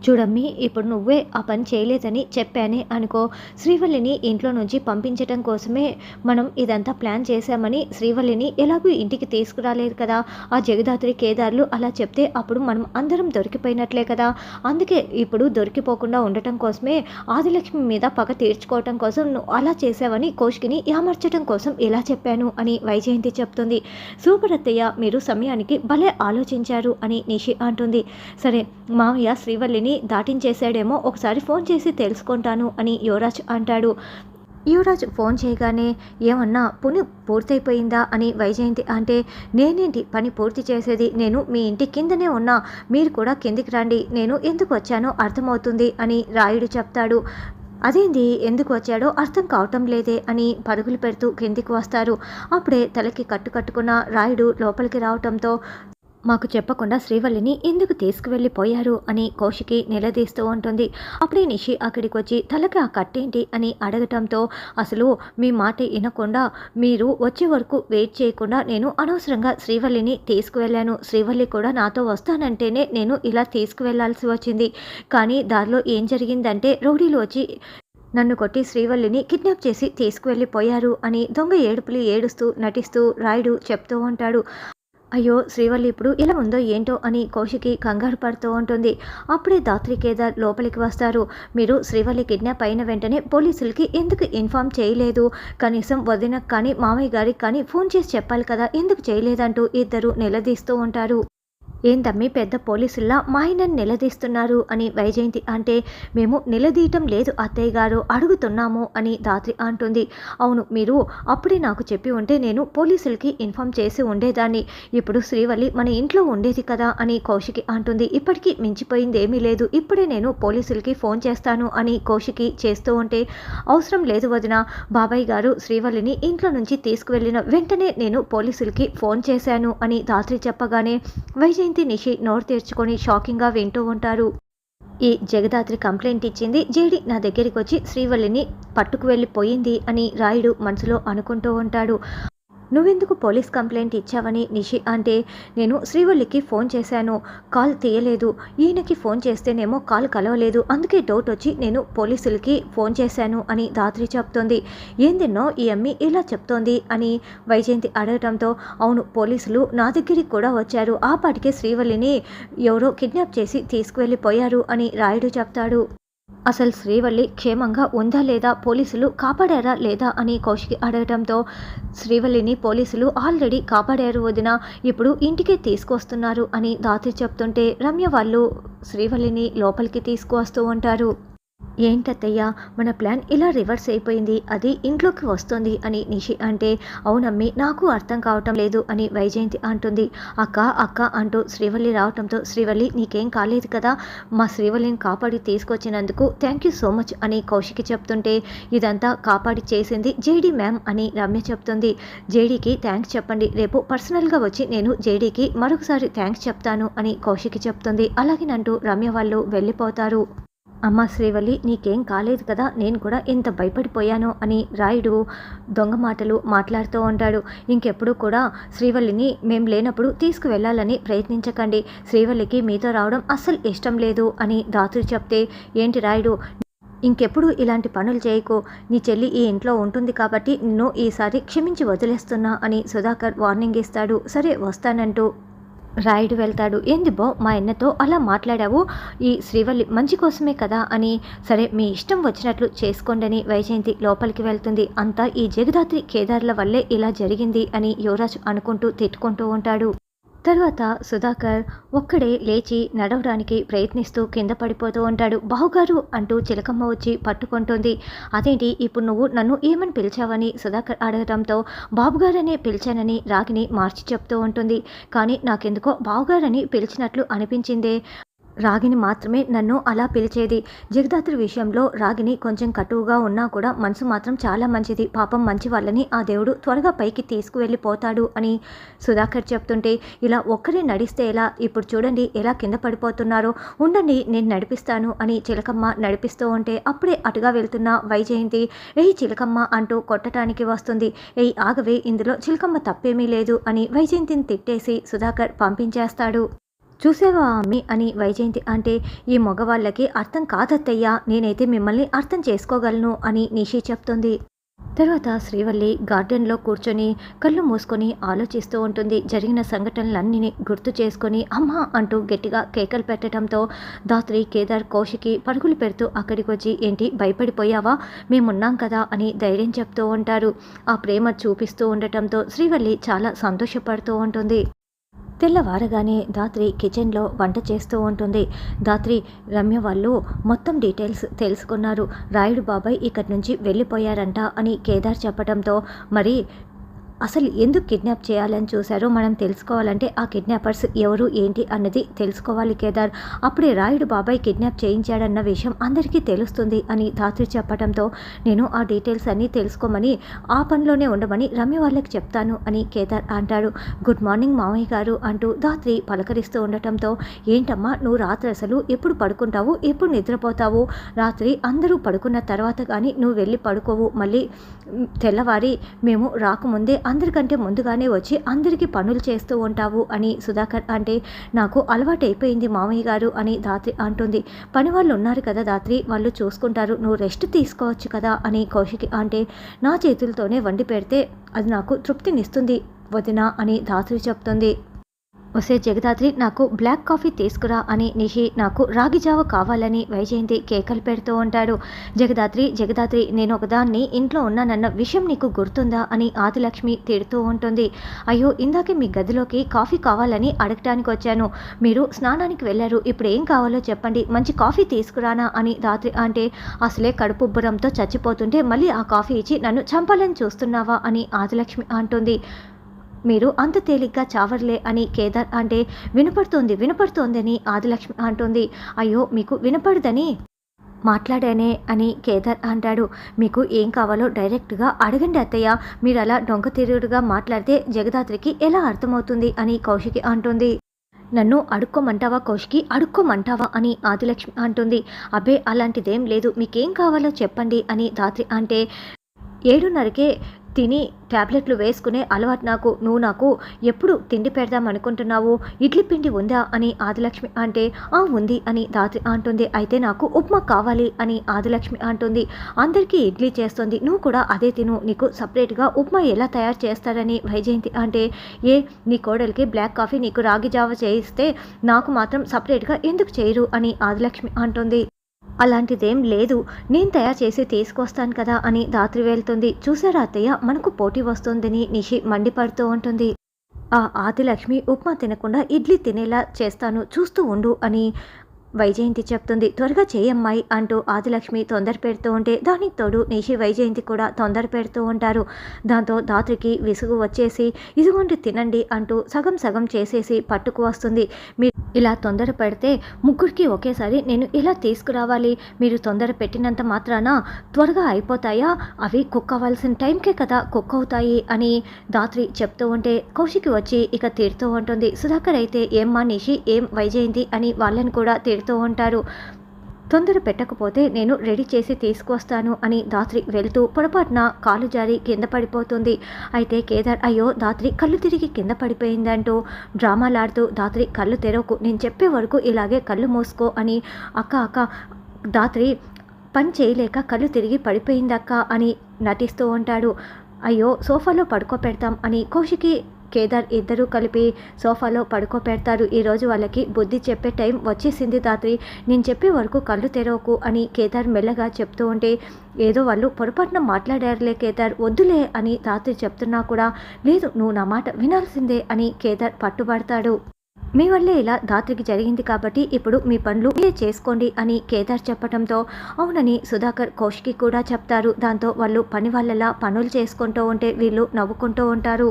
చూడమ్మి, ఇప్పుడు నువ్వే ఆ పని చేయలేదని చెప్పానే అనుకో, శ్రీవల్లిని ఇంట్లో నుంచి పంపించటం కోసమే మనం ఇదంతా ప్లాన్ చేశామని శ్రీవల్లిని ఎలాగూ ఇంటికి తీసుకురాలేదు కదా! ఆ జగదాత్రి, కేదార్లు అలా చెప్తే అప్పుడు మనం అందరం దొరికిపోయినట్లే కదా! అందుకే ఇప్పుడు దొరికిపోకుండా ఉండటం కోసమే ఆదిలక్ష్మి మీద పగ తీర్చుకోవటం కోసం నువ్వు అలా చేశావని కౌశికిని యామార్చటం కోసం ఇలా చెప్పాను అని వైజయంతి చెప్తుంది. సూపర్ అత్తయ్య, మీరు సమయానికి భలే ఆలోచించారు అని నిషి అంటుంది. సరే, మామయ్య శ్రీవల్లిని దాటించేశాడేమో, ఒకసారి ఫోన్ చేసి తెలుసుకుంటాను అని యువరాజ్ అంటాడు. యువరాజ్ ఫోన్ చేయగానే ఏమన్నా పని పూర్తయిపోయిందా అని వైజయంతి అంటే, నేనేంటి పని పూర్తి చేసేది, నేను మీ ఇంటి కిందనే ఉన్నా, మీరు కూడా కిందికి రండి, నేను ఎందుకు వచ్చానో అర్థమవుతుంది అని రాయుడు చెప్తాడు. అదేంది, ఎందుకు వచ్చాడో అర్థం కావటం లేదే అని పరుగులు పెడుతూ కిందికి వస్తారు. అప్పుడే తలకి కట్టుకున్న రాయుడు లోపలికి రావటంతో, మాకు చెప్పకుండా శ్రీవల్లిని ఎందుకు తీసుకువెళ్ళిపోయారు అని కౌశికి నిలదీస్తూ ఉంటుంది. అప్పుడే నిషి అక్కడికి వచ్చి తలకి ఆ కట్టేంటి అని అడగటంతో, అసలు మీ మాట వినకుండా మీరు వచ్చే వరకు వెయిట్ చేయకుండా నేను అనవసరంగా శ్రీవల్లిని తీసుకువెళ్ళాను. శ్రీవల్లి కూడా నాతో వస్తానంటేనే నేను ఇలా తీసుకువెళ్లాల్సి వచ్చింది. కానీ దారిలో ఏం జరిగిందంటే రౌడీలు వచ్చి నన్ను కొట్టి శ్రీవల్లిని కిడ్నాప్ చేసి తీసుకువెళ్ళిపోయారు అని దొంగ ఏడుపులు ఏడుస్తూ నటిస్తూ రాయుడు చెప్తూ ఉంటాడు. అయ్యో, శ్రీవల్లి ఇప్పుడు ఇలా ఉందో ఏంటో అని కౌశికి కంగారు పడుతూ ఉంటుంది. అప్పుడే దాత్రి, కేదార్ లోపలికి వస్తారు. మీరు శ్రీవల్లి కిడ్నాప్ అయిన వెంటనే పోలీసులకి ఎందుకు ఇన్ఫామ్ చేయలేదు, కనీసం వదినకు కానీ మామయ్య గారికి కానీ ఫోన్ చేసి చెప్పాలి కదా, ఎందుకు చేయలేదంటూ ఇద్దరు నిలదీస్తూ ఉంటారు. ఏందమ్మీ పెద్ద పోలీసుల్లా మా ఆయనని నిలదీస్తున్నారు అని వైజయంతి అంటే, మేము నిలదీయటం లేదు అత్తయ్య గారు, అడుగుతున్నాము అని దాత్రి అంటుంది. అవును, మీరు అప్పుడే నాకు చెప్పి ఉంటే నేను పోలీసులకి ఇన్ఫామ్ చేసి ఉండేదాన్ని, ఇప్పుడు శ్రీవల్లి మన ఇంట్లో ఉండేది కదా అని కౌశికి అంటుంది. ఇప్పటికీ మించిపోయింది ఏమీ లేదు, ఇప్పుడే నేను పోలీసులకి ఫోన్ చేస్తాను అని కౌశికి చేస్తూ ఉంటే, అవసరం లేదు వదిన, బాబాయ్ గారు శ్రీవల్లిని ఇంట్లో నుంచి తీసుకువెళ్ళిన వెంటనే నేను పోలీసులకి ఫోన్ చేశాను అని దాత్రి చెప్పగానే వైజయంతి, నిషి నోరు తెరుచుకొని షాకింగ్గా వింటూ ఉంటారు. ఈ జగదాత్రి కంప్లైంట్ ఇచ్చింది, జేడి నా దగ్గరికి వచ్చి శ్రీవల్లిని పట్టుకు వెళ్ళిపోయింది అని రాయుడు మనసులో అనుకుంటూ ఉంటాడు. నువ్వెందుకు పోలీస్ కంప్లైంట్ ఇచ్చావని నిషి అంటే, నేను శ్రీవల్లికి ఫోన్ చేశాను, కాల్ తీయలేదు, ఈయనకి ఫోన్ చేస్తేనేమో కాల్ కలవలేదు, అందుకే డౌట్ వచ్చి నేను పోలీసులకి ఫోన్ చేశాను అని దాత్రి చెప్తోంది. ఏందిన్నో ఈ అమ్మి ఇలా చెప్తోంది అని వైజయంతి అడగటంతో, అవును, పోలీసులు నా దగ్గరికి కూడా వచ్చారు, ఆ పాటికే శ్రీవల్లిని ఎవరో కిడ్నాప్ చేసి తీసుకువెళ్ళిపోయారు అని రాయుడు చెప్తాడు. అసలు శ్రీవల్లి క్షేమంగా ఉందా లేదా, పోలీసులు కాపాడారా లేదా అని కౌశికి అడగటంతో, శ్రీవల్లిని పోలీసులు ఆల్రెడీ కాపాడారు వదిన, ఇప్పుడు ఇంటికే తీసుకొస్తున్నారు అని దాత్రి చెప్తుంటే, రమ్య వాళ్ళు శ్రీవల్లిని లోపలికి తీసుకువస్తూ ఉంటారు. ఏంటత్తయ్య, మన ప్లాన్ ఇలా రివర్స్ అయిపోయింది, అది ఇంట్లోకి వస్తుంది అని నిషి అంటే, అవునమ్మి నాకు అర్థం కావటం లేదు అని వైజయంతి అంటుంది. అక్క అక్క అంటూ శ్రీవల్లి రావటంతో, శ్రీవల్లి నీకేం కాలేదు కదా, మా శ్రీవల్లిని కాపాడి తీసుకొచ్చినందుకు థ్యాంక్ యూ సో మచ్ అని కౌశికి చెప్తుంటే, ఇదంతా కాపాడి చేసింది జేడీ మ్యామ్ అని రమ్య చెప్తుంది. జేడీకి థ్యాంక్స్ చెప్పండి, రేపు పర్సనల్గా వచ్చి నేను జేడీకి మరొకసారి థ్యాంక్స్ చెప్తాను అని కౌశికి చెప్తుంది. అలాగేనంటూ రమ్య వాళ్ళు వెళ్ళిపోతారు. అమ్మ శ్రీవల్లి నీకేం కాలేదు కదా, నేను కూడా ఎంత భయపడిపోయానో అని రాయుడు దొంగ మాటలు మాట్లాడుతూ ఉంటాడు. ఇంకెప్పుడు కూడా శ్రీవల్లిని మేము లేనప్పుడు తీసుకువెళ్ళాలని ప్రయత్నించకండి, శ్రీవల్లికి మీతో రావడం అస్సలు ఇష్టం లేదు అని దాత్రి చెప్తే, ఏంటి రాయుడు, ఇంకెప్పుడు ఇలాంటి పనులు చేయకు, నీ చెల్లి ఈ ఇంట్లో ఉంటుంది కాబట్టి నిన్ను ఈసారి క్షమించి వదిలేస్తున్నా అని సుధాకర్ వార్నింగ్ ఇస్తాడు. సరే వస్తానంటూ రాయుడు వెళ్తాడు. ఏంది బో మా అన్నతో అలా మాట్లాడావు, ఈ శ్రీవల్లి మంచి కోసమే కదా అని, సరే మీ ఇష్టం వచ్చినట్లు చేసుకోండి అని వైజయంతి లోపలికి వెళ్తుంది. అంతా ఈ జగదాత్రి కేదార్ల వల్లే ఇలా జరిగింది అని యువరాజ్ అనుకుంటూ తిట్టుకుంటూ ఉంటాడు. తర్వాత సుధాకర్ ఒక్కడే లేచి నడవడానికి ప్రయత్నిస్తూ కింద పడిపోతూ ఉంటాడు. బావుగారు అంటూ చిలకమ్మ వచ్చి పట్టుకుంటుంది. అదేంటి ఇప్పుడు నువ్వు నన్ను ఏమని పిలిచావని సుధాకర్ అడగడంతో, బాబుగారనే పిలిచానని రాగిని మార్చి చెప్తూ ఉంటుంది. కానీ నాకెందుకో బావుగారని పిలిచినట్లు అనిపించిందే, రాగిని మాత్రమే నన్ను అలా పిలిచేది. జగదాత్రి విషయంలో రాగిని కొంచెం కటువుగా ఉన్నా కూడా మనసు మాత్రం చాలా మంచిది, పాపం మంచి వాళ్ళని ఆ దేవుడు త్వరగా పైకి తీసుకువెళ్ళిపోతాడు అని సుధాకర్ చెప్తుంటే, ఇలా ఒక్కరే నడిస్తే ఎలా, ఇప్పుడు చూడండి ఎలా కింద పడిపోతున్నారో, ఉండండి నేను నడిపిస్తాను అని చిలకమ్మ నడిపిస్తూ ఉంటే, అప్పుడే అటుగా వెళ్తున్న వైజయంతి ఏయ్ చిలకమ్మ అంటూ కొట్టడానికి వస్తుంది. ఏయ్ ఆగవే, ఇందులో చిలకమ్మ తప్పేమీ లేదు అని వైజయంతిని తిట్టేసి సుధాకర్ పంపించేస్తాడు. చూసావా అమ్మి అని వైజయంతి అంటే, ఈ మగవాళ్ళకి అర్థం కాదత్తయ్యా, నేనైతే మిమ్మల్ని అర్థం చేసుకోగలను అని నిషి చెప్తుంది. తర్వాత శ్రీవల్లి గార్డెన్లో కూర్చొని కళ్ళు మూసుకొని ఆలోచిస్తూ ఉంటుంది. జరిగిన సంఘటనలన్నీ గుర్తు చేసుకొని అమ్మా అంటూ గట్టిగా కేకలు పెట్టడంతో ధాత్రి, కేదార్, కౌశికి పరుగులు పెడుతూ అక్కడికి వచ్చి, ఏంటి భయపడిపోయావా, మేమున్నాం కదా అని ధైర్యం చెప్తూ ఉంటారు. ఆ ప్రేమ చూపిస్తూ ఉండటంతో శ్రీవల్లి చాలా సంతోషపడుతూ ఉంటుంది. తెల్లవారగానే ధాత్రి కిచెన్లో వంట చేస్తూ ఉంటుంది. ధాత్రి, రమ్య వాళ్ళు మొత్తం డీటెయిల్స్ తెలుసుకున్నారు. రాయుడు బాబాయ్ ఇక్కడి నుంచి వెళ్ళిపోయారంట అని కేదార్ చెప్పడంతో, మరి అసలు ఎందుకు కిడ్నాప్ చేయాలని చూశారో మనం తెలుసుకోవాలంటే ఆ కిడ్నాపర్స్ ఎవరు ఏంటి అన్నది తెలుసుకోవాలి కేదార్. అప్పుడే రాయుడు బాబాయ్ కిడ్నాప్ చేయించాడన్న విషయం అందరికీ తెలుస్తుంది అని ధాత్రి చెప్పడంతో, నేను ఆ డీటెయిల్స్ అన్నీ తెలుసుకోమని ఆ పనిలోనే ఉండమని రమ్య వాళ్ళకి చెప్తాను అని కేదార్ అంటాడు. గుడ్ మార్నింగ్ మామయ్య గారు అంటూ ధాత్రి పలకరిస్తూ ఉండటంతో, ఏంటమ్మా నువ్వు రాత్రి అసలు ఎప్పుడు పడుకుంటావు, ఎప్పుడు నిద్రపోతావు, రాత్రి అందరూ పడుకున్న తర్వాత కానీ నువ్వు వెళ్ళి పడుకోవు, మళ్ళీ తెల్లవారి మేము రాకముందే అందరికంటే ముందుగానే వచ్చి అందరికీ పనులు చేస్తూ ఉంటావు అని సుధాకర్ అంటే, నాకు అలవాటైపోయింది మామయ్య గారు అని ధాత్రి అంటుంది. పని వాళ్ళు ఉన్నారు కదా ధాత్రి, వాళ్ళు చూసుకుంటారు, నువ్వు రెస్ట్ తీసుకోవచ్చు కదా అని కౌశికి అంటే, నా చేతులతోనే వండి పెడితే అది నాకు తృప్తినిస్తుంది వదినా అని ధాత్రి చెప్తుంది. ఒసే జగదాత్రి, నాకు బ్లాక్ కాఫీ తీసుకురా అని నిషి నాకు రాగి జావ కావాలని వైజయంతి కేకలు పెడుతూ ఉంటాడు. జగదాత్రి నేను ఒకదాన్ని ఇంట్లో ఉన్నానన్న విషయం నీకు గుర్తుందా అని ఆదిలక్ష్మి తిడుతూ ఉంటుంది. అయ్యో, ఇందాకే మీ గదిలోకి కాఫీ కావాలని అడగటానికి వచ్చాను, మీరు స్నానానికి వెళ్ళారు, ఇప్పుడు ఏం కావాలో చెప్పండి, మంచి కాఫీ తీసుకురానా అని ధాత్రి అంటే, అసలే కడుపుబ్బరంతో చచ్చిపోతుంటే మళ్ళీ ఆ కాఫీ ఇచ్చి నన్ను చంపాలని చూస్తున్నావా అని ఆదిలక్ష్మి అంటుంది. మీరు అంత తేలిగ్గా చావర్లే అని కేదార్ అంటే, వినపడుతోందని ఆదిలక్ష్మి అంటుంది. అయ్యో, మీకు వినపడదని మాట్లాడానే అని కేదార్ అంటాడు. మీకు ఏం కావాలో డైరెక్ట్గా అడగండి అత్తయ్య, మీరు అలా డొంక తిరుగుడుగా మాట్లాడితే జగదాత్రికి ఎలా అర్థమవుతుంది అని కౌశికి అంటుంది. నన్ను అడుక్కోమంటావా కౌశికి, అడుక్కోమంటావా అని ఆదిలక్ష్మి అంటుంది. అబ్బే, అలాంటిదేం లేదు, మీకేం కావాలో చెప్పండి అని ధాత్రి అంటే, 7:30కే తిని ట్యాబ్లెట్లు వేసుకునే అలవాటు నాకు, నువ్వు నాకు ఎప్పుడు తిండి పెడదాం అనుకుంటున్నావు, ఇడ్లీ పిండి ఉందా అని ఆదిలక్ష్మి అంటే, ఉంది అని ధాత్రి అంటుంది. అయితే నాకు ఉప్మా కావాలి అని ఆదిలక్ష్మి అంటుంది. అందరికీ ఇడ్లీ చేస్తుంది, నువ్వు కూడా అదే తిను, నీకు సపరేట్గా ఉప్మా ఎలా తయారు చేస్తారని వైజయంతి అంటే, నీ కోడలికి బ్లాక్ కాఫీ నీకు రాగి జావ చేయిస్తే నాకు మాత్రం సపరేట్గా ఎందుకు చేయరు అని ఆదిలక్ష్మి అంటుంది. అలాంటిదేం లేదు, నేను తయారు చేసి తీసుకొస్తాను కదా అని ధాత్రి వెళ్తుంది. చూసారా అత్తయ్య, మనకు పోటీ వస్తుందని నిషి మండిపడుతూ ఉంటుంది. ఆ ఆదిలక్ష్మి ఉప్మా తినకుండా ఇడ్లీ తినేలా చేస్తాను, చూస్తూ ఉండు అని వైజయంతి చెప్తుంది. త్వరగా చేయమ్మాయి అంటూ ఆదిలక్ష్మి తొందర పెడుతూ ఉంటే, దానికి తోడు నిషి వైజయంతి కూడా తొందర పెడుతూ ఉంటారు. దాంతో ధాత్రికి విసుగు వచ్చేసి, ఇదిగోండి తినండి అంటూ సగం సగం చేసేసి పట్టుకు వస్తుంది. మీరు ఇలా తొందర పెడితే ముగ్గురికి ఒకేసారి నేను ఇలా తీసుకురావాలి, మీరు తొందర పెట్టినంత మాత్రాన త్వరగా అయిపోతాయా, అవి కుక్ అవ్వాల్సిన టైంకే కదా కుక్ అవుతాయి అని ధాత్రి చెప్తూ ఉంటే కౌశికి వచ్చి ఇక తిడుతూ ఉంటుంది. సుధాకర్ అయితే, ఏమ్మా నిషి, ఏం వైజయంతి అని వాళ్ళని కూడా తిడుతూ ఉంటారు. తొందర పెట్టకపోతే నేను రెడీ చేసి తీసుకొస్తాను అని ధాత్రి వెళ్తూ పొరపాటున కాలు జారి కింద పడిపోతుంది. అయితే కేదార్, అయ్యో ధాత్రి కళ్ళు తిరిగి కింద పడిపోయిందంటూ డ్రామాలాడుతూ, ధాత్రి కళ్ళు తెరవకు, నేను చెప్పే వరకు ఇలాగే కళ్ళు మూసుకో అని, అక్క ధాత్రి పని చేయలేక కళ్ళు తిరిగి పడిపోయిందక్క అని నటిస్తూ ఉంటాడు. అయ్యో, సోఫాలో పడుకోపెడతాం అని కౌశికి కేదార్ ఇద్దరూ కలిపి సోఫాలో పడుకోపెడతారు. ఈరోజు వాళ్ళకి బుద్ధి చెప్పే టైం వచ్చేసింది ధాత్రి, నేను చెప్పే వరకు కళ్ళు తెరవకు అని కేదార్ మెల్లగా చెప్తూ ఉంటే, ఏదో వాళ్ళు పొరపాటున మాట్లాడారులే కేదార్, వద్దులే అని ధాత్రి చెప్తున్నా కూడా, లేదు నువ్వు నా మాట వినాల్సిందే అని కేదార్ పట్టుబడతాడు. మీ వల్లే ఇలా ధాత్రికి జరిగింది కాబట్టి ఇప్పుడు మీ పనులు మీరే చేసుకోండి అని కేదార్ చెప్పడంతో, అవునని సుధాకర్ కౌశికి కూడా చెప్తారు. దాంతో వాళ్ళు పని వాళ్ళలా పనులు చేసుకుంటూ ఉంటే వీళ్ళు నవ్వుకుంటూ ఉంటారు.